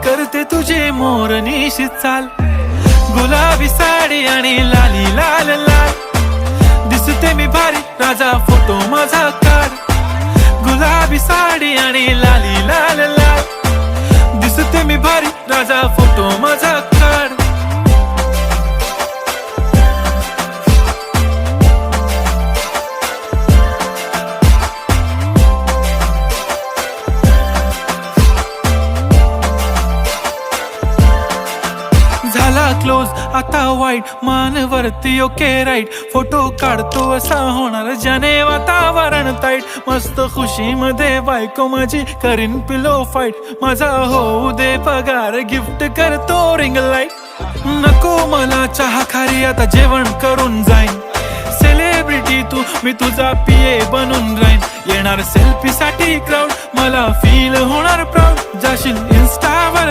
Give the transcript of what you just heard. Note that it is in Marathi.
करते तुझे मोरनीशी चाल, गुलाबी साडी आणि लाली लाल लाल, दिसते मी भारी राजा फोटो माझा काढ, गुलाबी साडी आणि लाली लाल लाल, दिसते मी भारी राजा फोटो माझा काढ. झाला क्लोज आता वाईट, मानवरती ओके राईट, फोटो काढतो असा होणार ज्याने वातावरण ताईट, मस्त खुशी मध्ये बायको माझी करीन पिलो फाईट, माझा होऊ दे पगार गिफ्ट करतो रिंग लाईट, नको मला चहा खारी आता जेवण करून जाईन, सेलिब्रिटी तू मी तुझा पिये बनून राहीन, येणार सेल्फी साठी क्राऊड मला फील होणार प्राऊड, जाशील इन्स्टावर